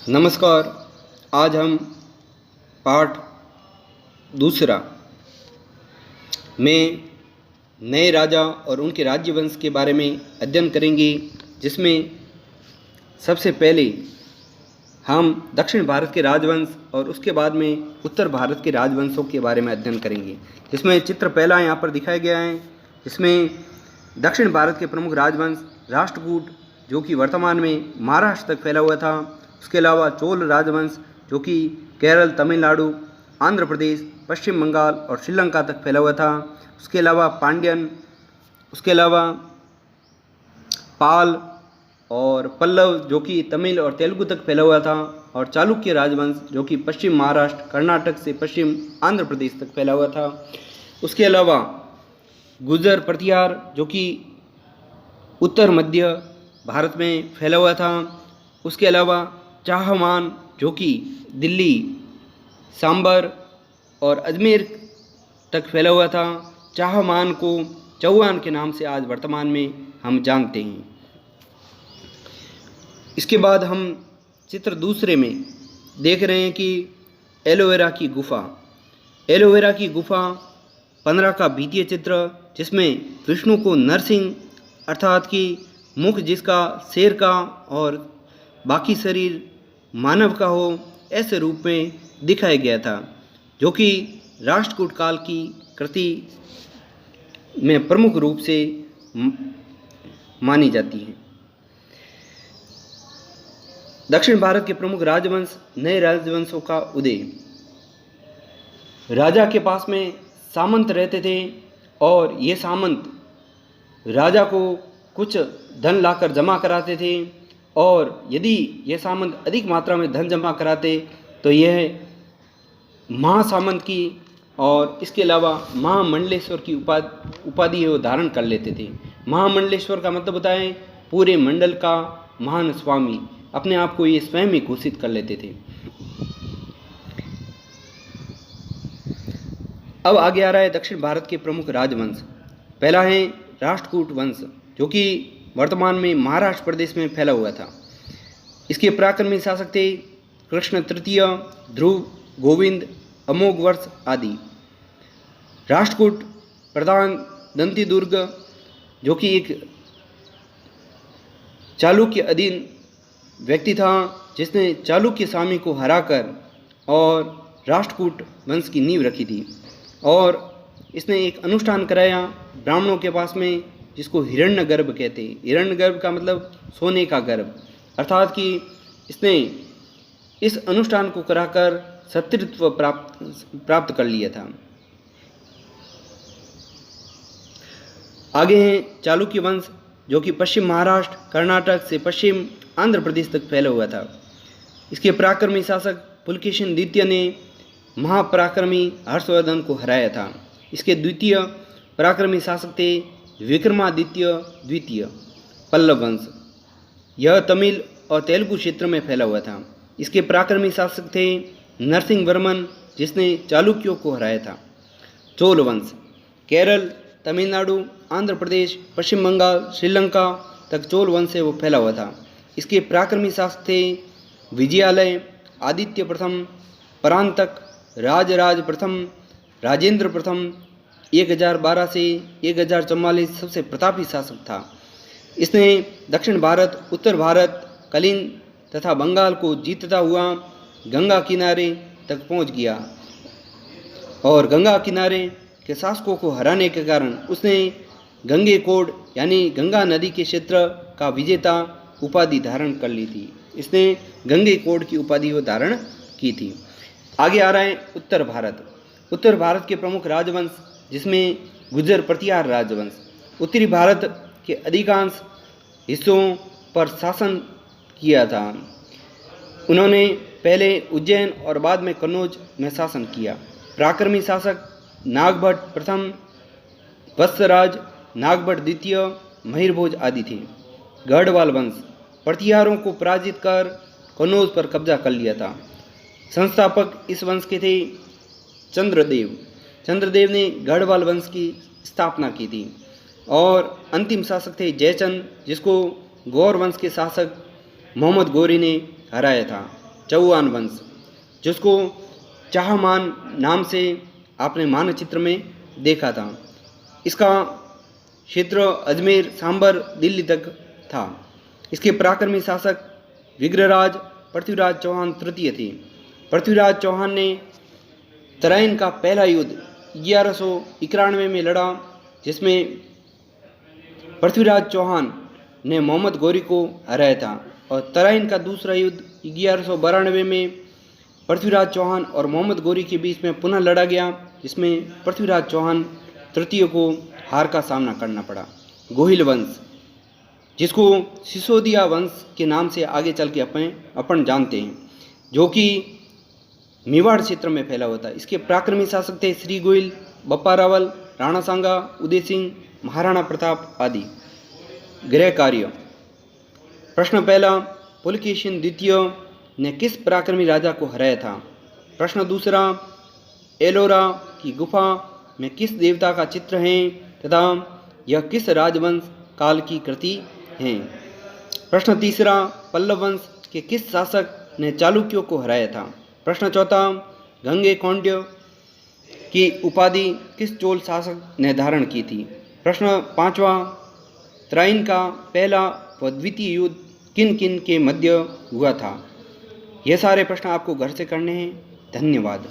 नमस्कार। आज हम पाठ दूसरा में नए राजा और उनके राज्यवंश के बारे में अध्ययन करेंगे, जिसमें सबसे पहले हम दक्षिण भारत के राजवंश और उसके बाद में उत्तर भारत के राजवंशों के बारे में अध्ययन करेंगे। जिसमें चित्र पहला यहाँ पर दिखाया गया है। इसमें दक्षिण भारत के प्रमुख राजवंश राष्ट्रकूट, जो कि वर्तमान में महाराष्ट्र तक फैला हुआ था। उसके अलावा चोल राजवंश, जो कि केरल, तमिलनाडु, आंध्र प्रदेश, पश्चिम बंगाल और श्रीलंका तक फैला हुआ था। उसके अलावा पांड्यन, उसके अलावा पाल और पल्लव, जो कि तमिल और तेलुगु तक फैला हुआ था। और चालुक्य राजवंश, जो कि पश्चिम महाराष्ट्र, कर्नाटक से पश्चिम आंध्र प्रदेश तक फैला हुआ था। उसके अलावा गुर्जर प्रतिहार, जो कि उत्तर मध्य भारत में फैला हुआ था। उसके अलावा चाहमान, जो कि दिल्ली, सांबर और अजमेर तक फैला हुआ था। चाहमान को चौहान के नाम से आज वर्तमान में हम जानते हैं। इसके बाद हम चित्र दूसरे में देख रहे हैं कि एलोवेरा की गुफा। एलोवेरा की गुफा 15 का भित्तीय चित्र, जिसमें विष्णु को नरसिंह अर्थात कि मुख जिसका शेर का और बाकी शरीर मानव का हो, ऐसे रूप में दिखाया गया था, जो कि राष्ट्रकूट काल की कृति में प्रमुख रूप से मानी जाती है। दक्षिण भारत के प्रमुख राजवंश, नए राजवंशों का उदय। राजा के पास में सामंत रहते थे और ये सामंत राजा को कुछ धन लाकर जमा कराते थे, और यदि यह सामंत अधिक मात्रा में धन जमा कराते तो यह महासामंत की और इसके अलावा महामंडलेश्वर की उपाधि वो धारण कर लेते थे। महामंडलेश्वर का मतलब होता है पूरे मंडल का महान स्वामी। अपने आप को ये स्वयं ही घोषित कर लेते थे। अब आगे आ रहा है दक्षिण भारत के प्रमुख राजवंश। पहला है राष्ट्रकूट वंश, जो कि वर्तमान में महाराष्ट्र प्रदेश में फैला हुआ था। इसके पराक्रमी शासक थे कृष्ण तृतीय, ध्रुव, गोविंद, अमोघ वर्ष आदि। राष्ट्रकूट प्रधान दंती दुर्ग, जो कि एक चालुक्य अधीन व्यक्ति था, जिसने चालुक्य स्वामी को हराकर और राष्ट्रकूट वंश की नींव रखी थी। और इसने एक अनुष्ठान कराया ब्राह्मणों के पास में, जिसको हिरण्यगर्भ कहते हैं। हिरण्यगर्भ का मतलब सोने का गर्भ, अर्थात कि इसने इस अनुष्ठान को कराकर क्षत्रियत्व प्राप्त कर लिया था। आगे हैं चालुक्य वंश, जो कि पश्चिम महाराष्ट्र, कर्नाटक से पश्चिम आंध्र प्रदेश तक फैला हुआ था। इसके पराक्रमी शासक पुलकेशिन द्वितीय ने महापराक्रमी हर्षवर्धन को हराया था। इसके द्वितीय पराक्रमी शासक थे विक्रमादित्य द्वितीय। पल्लव वंश, यह तमिल और तेलुगु क्षेत्र में फैला हुआ था। इसके पराक्रमी शासक थे नरसिंह वर्मन, जिसने चालुक्यों को हराया था। चोल वंश, केरल, तमिलनाडु, आंध्र प्रदेश, पश्चिम बंगाल, श्रीलंका तक चोल वंश से वो फैला हुआ था। इसके पराक्रमी शासक थे विजयालय, आदित्य प्रथम, परांतक, राजराज प्रथम, राजेंद्र प्रथम। 1012 से 1044 सबसे प्रतापी शासक था। इसने दक्षिण भारत, उत्तर भारत, कलिंग तथा बंगाल को जीतता हुआ गंगा किनारे तक पहुंच गया, और गंगा किनारे के शासकों को हराने के कारण उसने गंगेकोट यानी गंगा नदी के क्षेत्र का विजेता उपाधि धारण कर ली थी। इसने गंगेकोट की उपाधि धारण की थी। आगे आ रहा है उत्तर भारत। उत्तर भारत के प्रमुख राजवंश, जिसमें गुर्जर प्रतिहार राजवंश उत्तरी भारत के अधिकांश हिस्सों पर शासन किया था। उन्होंने पहले उज्जैन और बाद में कन्नौज में शासन किया। पराक्रमी शासक नागभट्ट प्रथम, वत्सराज, नागभट्ट द्वितीय, महिरभोज आदि थे। गढ़वाल वंश प्रतिहारों को पराजित कर कन्नौज पर कब्जा कर लिया था। संस्थापक इस वंश के थे चंद्रदेव। चंद्रदेव ने गढ़वाल वंश की स्थापना की थी। और अंतिम शासक थे जयचंद, जिसको गौर वंश के शासक मोहम्मद गौरी ने हराया था। चौहान वंश, जिसको चाहमान नाम से आपने मानचित्र में देखा था। इसका क्षेत्र अजमेर, सांबर, दिल्ली तक था। इसके पराक्रमी शासक विग्रहराज पृथ्वीराज चौहान तृतीय थे। पृथ्वीराज चौहान ने तराइन का पहला युद्ध 1191 में लड़ा, जिसमें पृथ्वीराज चौहान ने मोहम्मद गौरी को हराया था। और तराइन का दूसरा युद्ध 1192 में पृथ्वीराज चौहान और मोहम्मद गौरी के बीच में पुनः लड़ा गया, जिसमें पृथ्वीराज चौहान तृतीय को हार का सामना करना पड़ा। गोहिल वंश, जिसको सिसोदिया वंश के नाम से आगे चल के अपन जानते हैं, जो कि मेवाड़ क्षेत्र में फैला हुआ था। इसके पराक्रमी शासक थे श्री गोहिल, बप्पा रावल, राणा सांगा, उदय सिंह, महाराणा प्रताप आदि। गृह कार्य। प्रश्न पहला, पुलकेशिन द्वितीय ने किस पराक्रमी राजा को हराया था? प्रश्न दूसरा, एलोरा की गुफा में किस देवता का चित्र है तथा यह किस राजवंश काल की कृति है? प्रश्न तीसरा, पल्लव वंश के किस शासक ने चालुक्यों को हराया था? प्रश्न चौथा, गंगे कौंड्य की उपाधि किस चोल शासक ने धारण की थी? प्रश्न पांचवा, तराइन का पहला व द्वितीय युद्ध किन किन के मध्य हुआ था? ये सारे प्रश्न आपको घर से करने हैं। धन्यवाद।